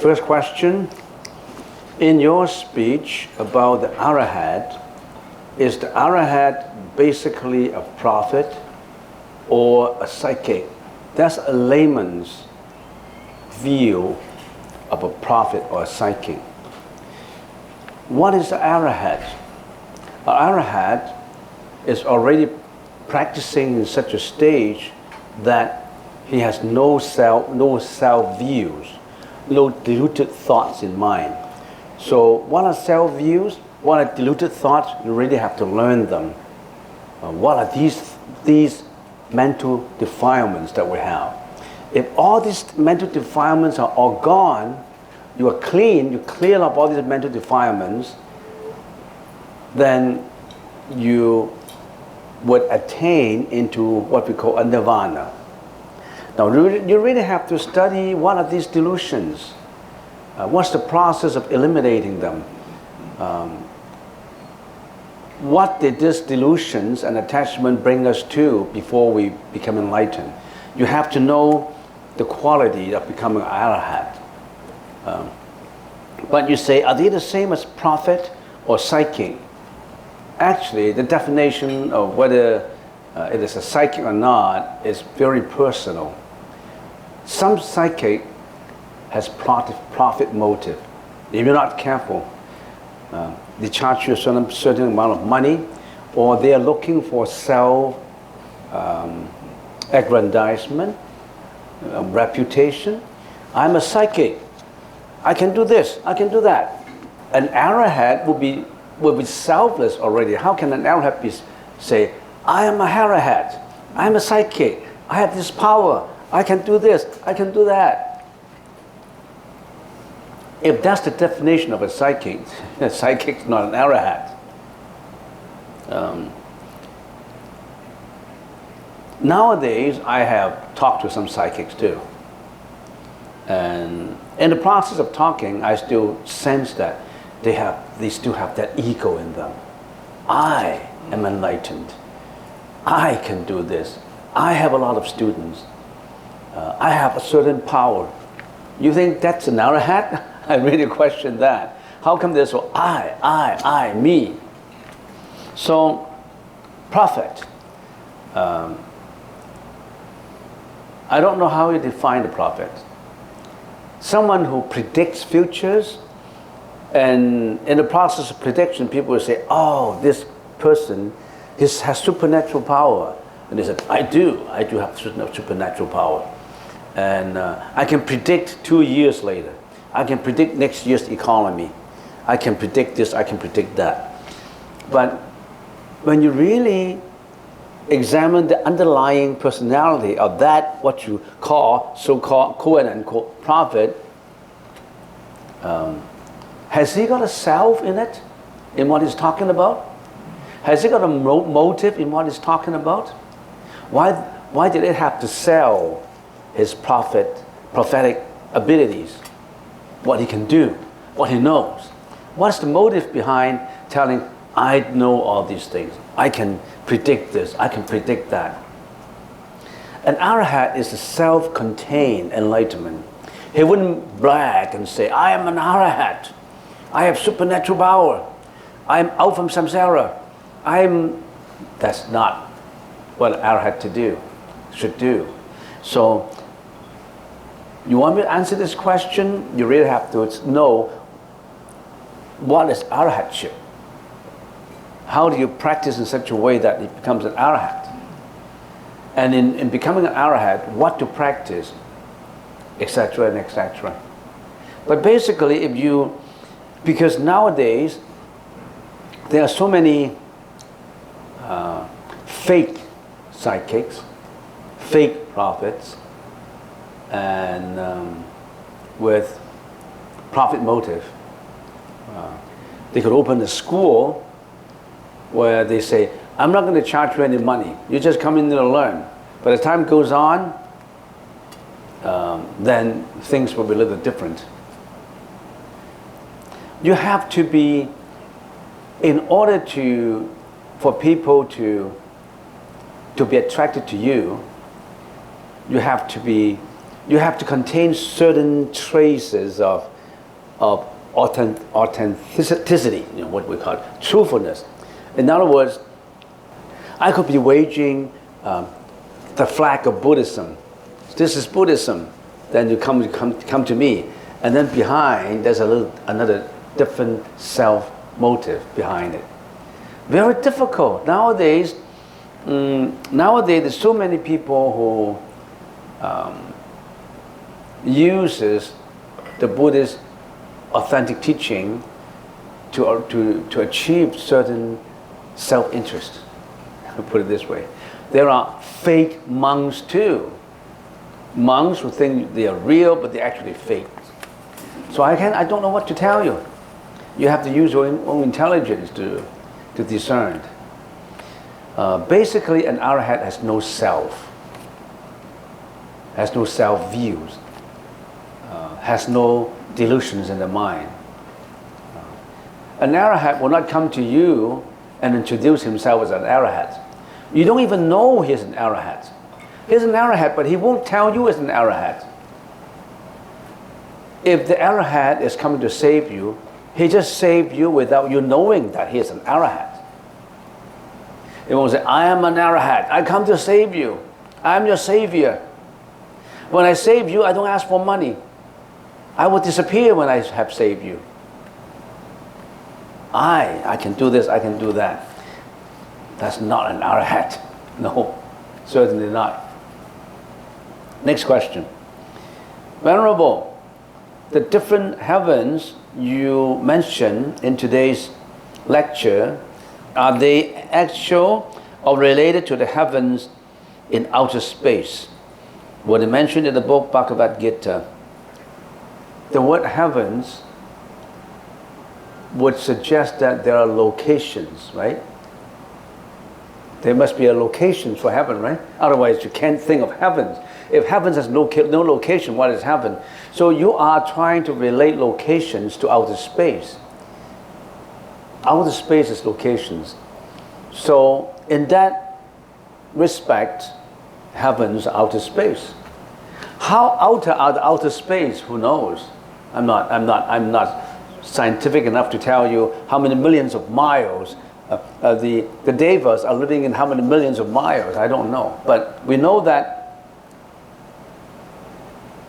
first question. In your speech about the Arhat, is the Arhat basically a prophet or a psychic? That's a layman's view of a prophet or a psychic. What is the Arhat? An Arhat is already practicing in such a stage that he has no self views, no deluded thoughts in mind. So what are self views? What are deluded thoughts? You really have to learn them. What are these mental defilements that we have? If all these mental defilements are all gone, you are clean, you clear up all these mental defilements, then you would attain into what we call a nirvana. Now you really have to study what are these delusions. What's the process of eliminating them? What did these delusions and attachment bring us to before we become enlightened? You have to know the quality of becoming an Arhat. But you say, are they the same as prophet or psychic? Actually, the definition of whether it is a psychic or not is very personal. Some psychic has profit motive. If you're not careful, they charge you a certain amount of money, or they are looking for self-aggrandizement, reputation. I'm a psychic. I can do this, I can do that. An Arhat will be selfless already. How can an Arhat say, I am a Arhat, I'm a psychic, I have this power, I can do this, I can do that. If that's the definition of a psychic is not an Arhat. Nowadays, I have talked to some psychics too. And in the process of talking, I still sense that they still have that ego in them. I am enlightened. I can do this. I have a lot of students. I have a certain power. You think that's an Arhat? I really question that. How come they're so I, me? So, prophet. I don't know how you define the prophet. Someone who predicts futures, and in the process of prediction, people will say, oh, this person has supernatural power. And they said, I do have supernatural power. And I can predict 2 years later. I can predict next year's economy. I can predict this, I can predict that. But when you really examine the underlying personality of that, what you call, so-called quote-unquote prophet, has he got a self in it, in what he's talking about? Has he got a motive in what he's talking about? Why did it have to sell his prophetic abilities? What he can do, what he knows. What's the motive behind telling, I know all these things. I can predict this, I can predict that. An Arhat is a self-contained enlightenment. He wouldn't brag and say, I am an Arhat. I have supernatural power. I'm out from samsara. That's not what an Arhat should do. So, you want me to answer this question? You really have to know what is Arhatship. How do you practice in such a way that it becomes an Arhat? And in becoming an Arhat, what to practice, etc. and etc. But basically, because nowadays there are so many fake psychics, fake prophets, and with profit motive. They could open a school where they say, I'm not going to charge you any money. You just come in there to learn. But as time goes on, then things will be a little different. You have to be, in order for people to be attracted to you, you have to contain certain traces of of authenticity, what we call truthfulness. In other words, I could be waging the flag of Buddhism. This is Buddhism. Then you come to me, and then behind there's another different self-motive behind it. Very difficult nowadays. Nowadays, there's so many people who uses the Buddhist authentic teaching to achieve certain self-interest. I'll put it this way. There are fake monks too. Monks who think they are real, but they're actually fake. So I don't know what to tell you. You have to use your own intelligence to discern. Basically, an Arhat has no self, has no self-views, has no delusions in the mind. An Arhat will not come to you and introduce himself as an Arhat. You don't even know he's an Arhat. He's an Arhat, but he won't tell you he's an Arhat. If the Arhat is coming to save you, he just saved you without you knowing that he is an Arhat. He won't say, I am an Arhat. I come to save you. I am your savior. When I save you, I don't ask for money. I will disappear when I have saved you. I can do this, I can do that. That's not an Arhat. No, certainly not. Next question. Venerable, the different heavens you mentioned in today's lecture, are they actual or related to the heavens in outer space? What they mentioned in the book Bhagavad Gita, the word heavens would suggest that there are locations, right? There must be a location for heaven, right? Otherwise you can't think of heavens. If heavens has no location, what is heaven? So you are trying to relate locations to outer space. Outer space is locations. So in that respect, heavens are outer space. How outer are the outer space? Who knows? I'm not scientific enough to tell you how many millions of miles. The devas are living in how many millions of miles. I don't know, but we know that.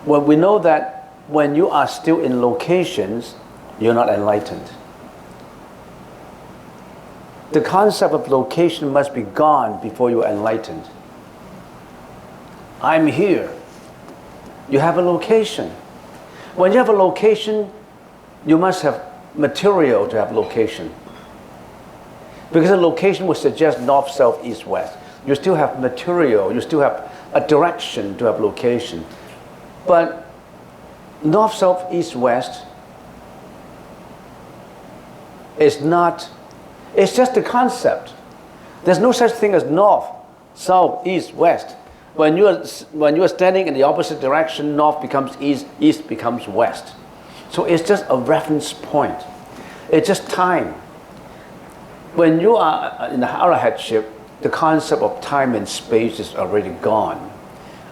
Well, we know that when you are still in locations, you're not enlightened. The concept of location must be gone before you are enlightened. I'm here. You have a location. When you have a location, you must have material to have location. Because a location will suggest north, south, east, west. You still have material, you still have a direction to have location. But north, south, east, west is not, it's just a concept. There's no such thing as north, south, east, west. When you are standing in the opposite direction, north becomes east, east becomes west. So it's just a reference point. It's just time. When you are in the Arhatship, the concept of time and space is already gone.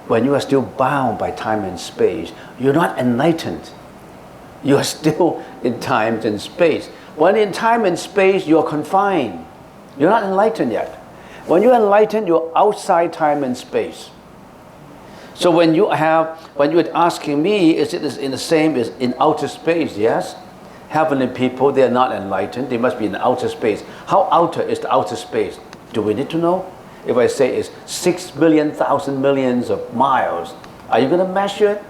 When you are still bound by time and space, you're not enlightened. You are still in time and space. When in time and space, you're confined. You're not enlightened yet. When you're enlightened, you're outside time and space. So when you're asking me, is it in the same as in outer space? Yes. Heavenly people, they are not enlightened. They must be in outer space. How outer is the outer space? Do we need to know? If I say it's 6 billion, thousand millions of miles, are you going to measure it?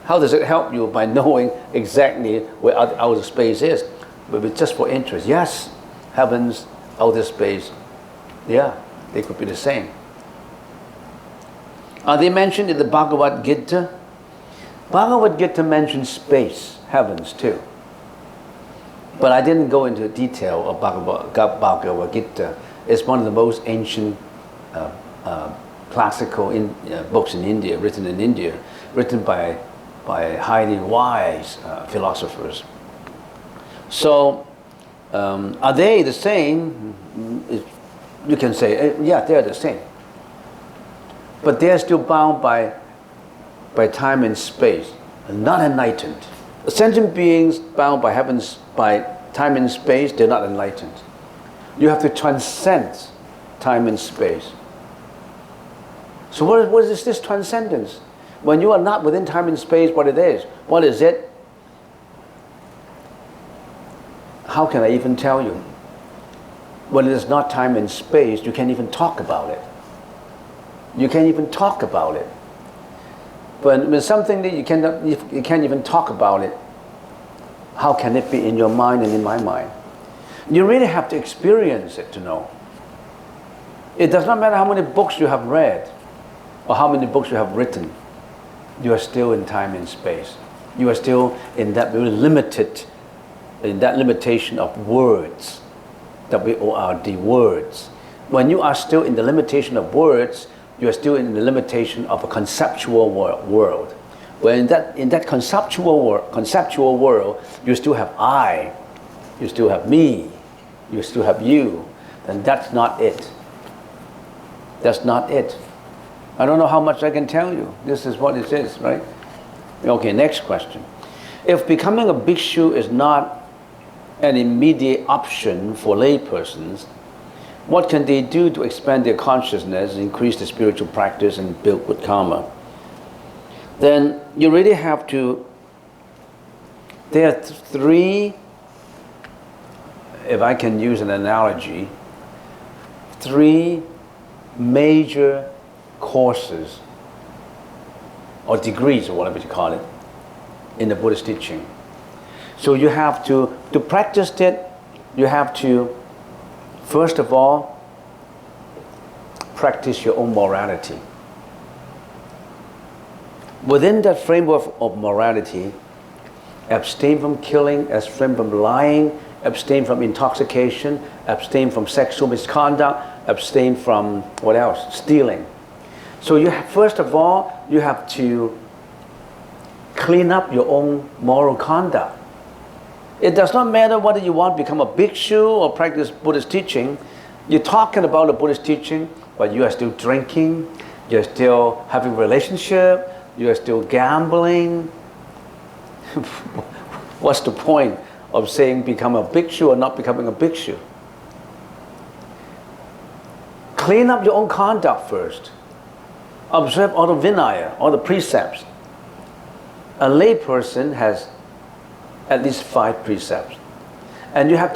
How does it help you by knowing exactly where outer space is? But it's just for interest. Yes, heavens, outer space, yeah, they could be the same. Are they mentioned in the Bhagavad Gita? Bhagavad Gita mentions space, heavens too. But I didn't go into detail of Bhagavad Gita. It's one of the most ancient classical books in India, written in India, written by highly wise philosophers. So, are they the same? You can say, yeah, they're the same. But they're still bound by time and space, not enlightened. Sentient beings bound by by time and space, they're not enlightened. You have to transcend time and space. So what is this transcendence? When you are not within time and space, what it is? What is it? How can I even tell you? When it is not time and space, you can't even talk about it. You can't even talk about it. But when something that you can't even talk about it, how can it be in your mind and in my mind? You really have to experience it to know. It does not matter how many books you have read or how many books you have written. You are still in time and space. You are still in that very limited, in that limitation of words. W-O-R-D, words. When you are still in the limitation of words, you are still in the limitation of a conceptual world. When in that conceptual world, you still have I, you still have me, you still have you, then that's not it. That's not it. I don't know how much I can tell you. This is what it is, right? Okay, next question. If becoming a Bhikṣu is not an immediate option for laypersons, what can they do to expand their consciousness, increase their spiritual practice, and build good karma? Then you really have to, there are three, if I can use an analogy, three major courses or degrees or whatever you call it in the Buddhist teaching. So you have to practice it, you have to first of all practice your own morality. Within that framework of morality, abstain from killing, abstain from lying, abstain from intoxication, abstain from sexual misconduct, abstain from what else? Stealing. So you have, first of all, you have to clean up your own moral conduct. It does not matter whether you want to become a Bhikṣu or practice Buddhist teaching. You're talking about the Buddhist teaching, but you are still drinking, you're still having a relationship, you are still gambling. What's the point of saying become a Bhikṣu or not becoming a Bhikṣu? Clean up your own conduct first. Observe all the Vinaya, all the precepts. A layperson has at least 5 precepts. And you have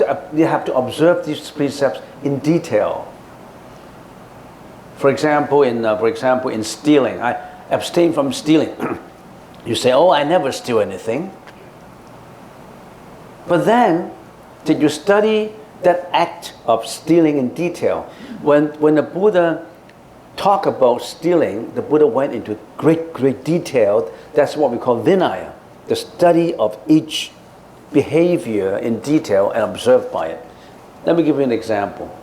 to observe these precepts in detail. For example, in stealing, I abstain from stealing. You say, oh, I never steal anything. But then, did you study that act of stealing in detail? When the Buddha talked about stealing, the Buddha went into great detail. That's what we call Vinaya, the study of each behavior in detail and observed by it. Let me give you an example.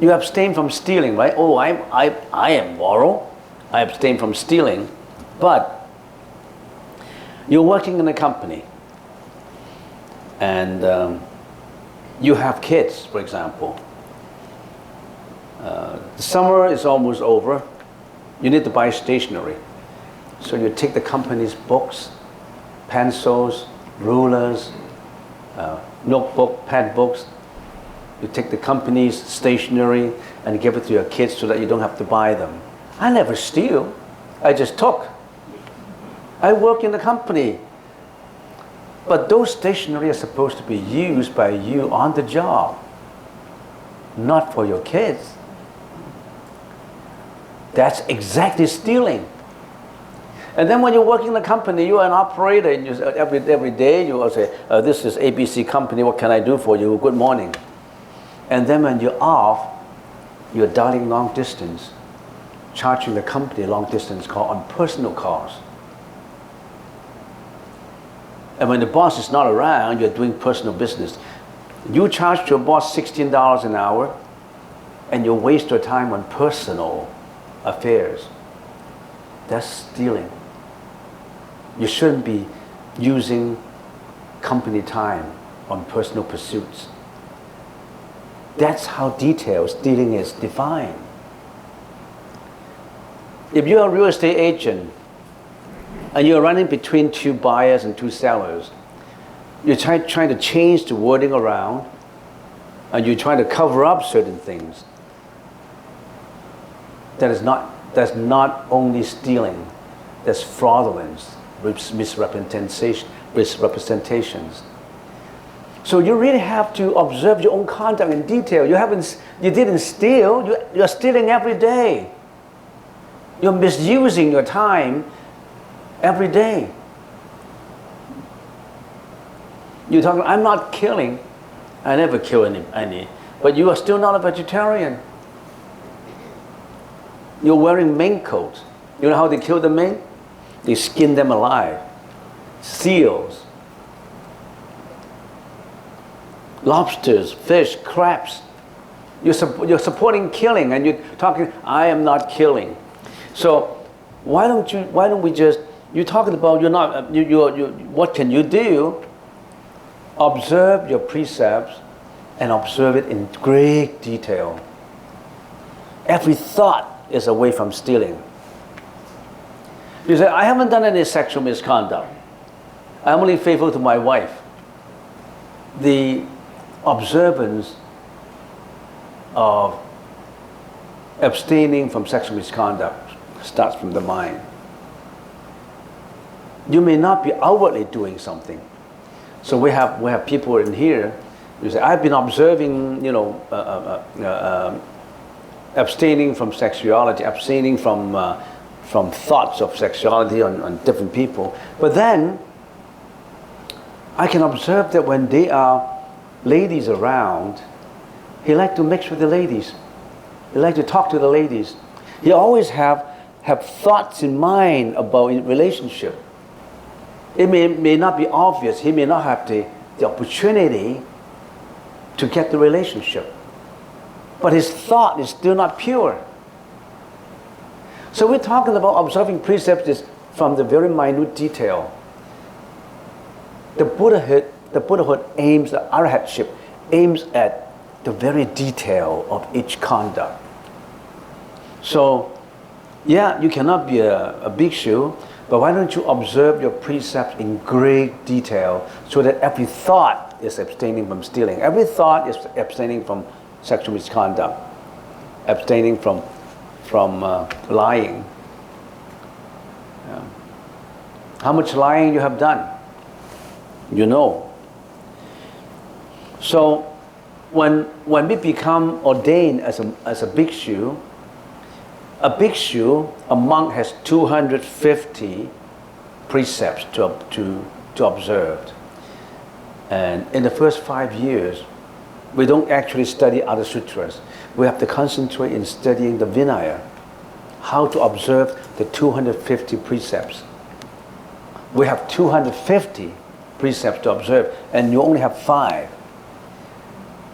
You abstain from stealing, right? Oh, I am moral. I abstain from stealing. But you're working in a company and you have kids, for example. The summer is almost over. You need to buy stationery. So you take the company's books, pencils, rulers, notebook, pad books. You take the company's stationery and give it to your kids so that you don't have to buy them. I never steal. I just took. I work in the company. But those stationery are supposed to be used by you on the job, not for your kids. That's exactly stealing. And then when you're working in the company, you're an operator, and every day you will say, this is ABC company, what can I do for you? Good morning. And then when you're off, you're dialing long distance, charging the company long distance call on personal calls. And when the boss is not around, you're doing personal business. You charge your boss $16 an hour, and you waste your time on personal affairs. That's stealing. You shouldn't be using company time on personal pursuits. That's how detailed stealing is defined. If you're a real estate agent and you're running between 2 buyers and 2 sellers, You're trying to change the wording around, and you're trying to cover up certain things. That's not only stealing, that's fraudulence, misrepresentations. So you really have to observe your own conduct in detail. You didn't steal, you're stealing every day. You're misusing your time every day. You're talking, I'm not killing. I never kill any. But you are still not a vegetarian. You're wearing mink coats. You know how they kill the mink? They skin them alive. Seals. Lobsters, fish, crabs. You're supporting killing, and you're talking, I am not killing. So why don't we just, you're talking about what can you do? Observe your precepts and observe it in great detail. Every thought is away from stealing. You say, I haven't done any sexual misconduct. I'm only faithful to my wife. The observance of abstaining from sexual misconduct starts from the mind. You may not be outwardly doing something. So we have people in here. You say, I've been observing, abstaining from sexuality, abstaining from thoughts of sexuality on different people. But then I can observe that when there are ladies around, he like to mix with the ladies. He like to talk to the ladies. He always have thoughts in mind about relationship. It may not be obvious. He may not have the opportunity to get the relationship. But his thought is still not pure. So we're talking about observing precepts from the very minute detail. The Buddhahood aims, the Arhatship aims at the very detail of each conduct. So, yeah, you cannot be a Bhikṣu, but why don't you observe your precepts in great detail so that every thought is abstaining from stealing, every thought is abstaining from sexual misconduct, abstaining from lying. Yeah. How much lying you have done, you know. So when we become ordained as a Bhikṣu, a monk has 250 precepts to observe. And in the first 5 years, we don't actually study other sutras. We have to concentrate in studying the Vinaya, how to observe the 250 precepts. We have 250 precepts to observe, and you only have 5.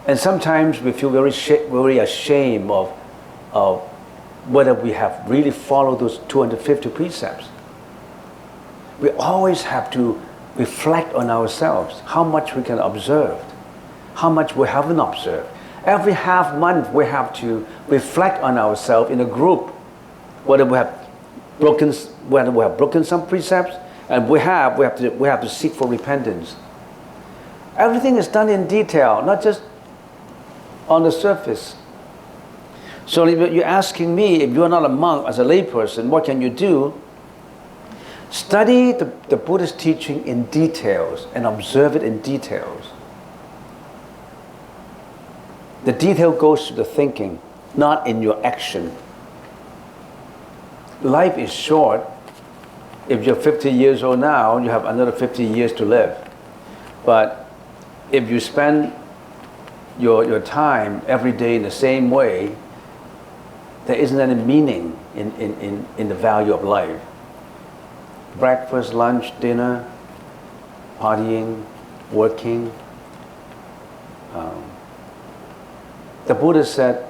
And sometimes we feel very ashamed of whether we have really followed those 250 precepts. We always have to reflect on ourselves, how much we can observe, how much we haven't observed. Every half month we have to reflect on ourselves in a group, whether we have broken some precepts, and we have to seek for repentance. Everything is done in detail, not just on the surface. So if you're asking me, if you're not a monk, as a layperson, what can you do? Study the Buddhist teaching in details and observe it in details. The detail goes to the thinking, not in your action. Life is short. If you're 50 years old now, you have another 50 years to live. But if you spend your time every day in the same way, there isn't any meaning in the value of life. Breakfast, lunch, dinner, partying, working. The Buddha said,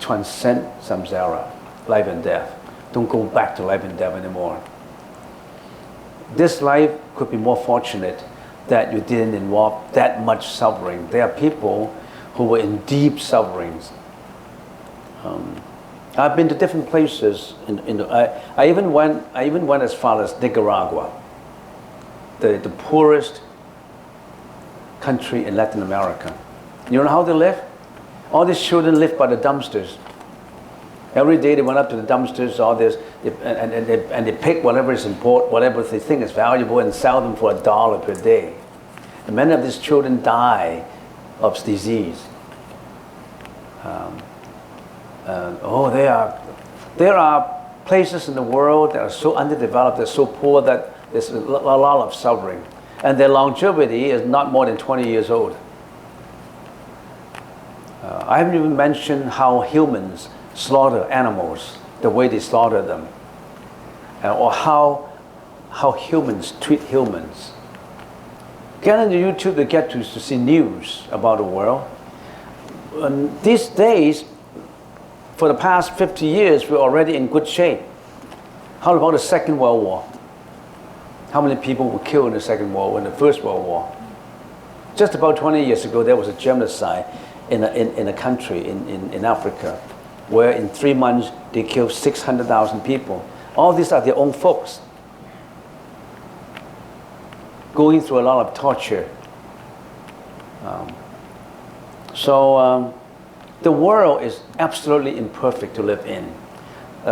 transcend samsara, life and death. Don't go back to life and death anymore. This life could be more fortunate that you didn't involve that much suffering. There are people who were in deep sufferings. I've been to different places. I even went as far as Nicaragua, the poorest country in Latin America. You know how they live? All these children live by the dumpsters. Every day they went up to the dumpsters, all this, and they pick whatever is important, whatever they think is valuable, and sell them for $1 per day. And many of these children die of disease. There are places in the world that are so underdeveloped, they're so poor that there's a lot of suffering. And their longevity is not more than 20 years old. I haven't even mentioned how humans slaughter animals, the way they slaughter them, or how humans treat humans. Get on YouTube to get to see news about the world. These days, for the past 50 years, we're already in good shape. How about the Second World War? How many people were killed in the Second World War, in the First World War? Just about 20 years ago, there was a genocide in a country in Africa, where in 3 months they killed 600,000 people. All these are their own folks, going through a lot of torture. The world is absolutely imperfect to live in.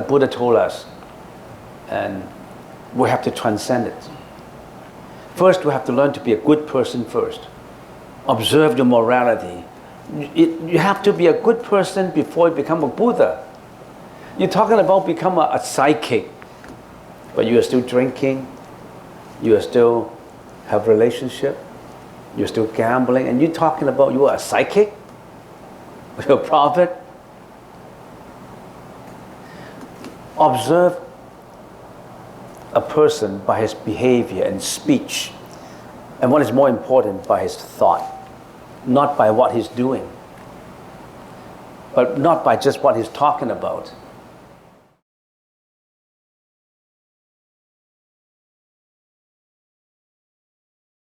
Buddha told us, and we have to transcend it. First, we have to learn to be a good person first. Observe your morality. You have to be a good person before you become a Buddha. You're talking about become a psychic, but you are still drinking, you are still have relationship, you're still gambling, and you're talking about you are a psychic? You're a prophet? Observe a person by his behavior and speech, and what is more important, by his thought, not by what he's doing, but not by just what he's talking about.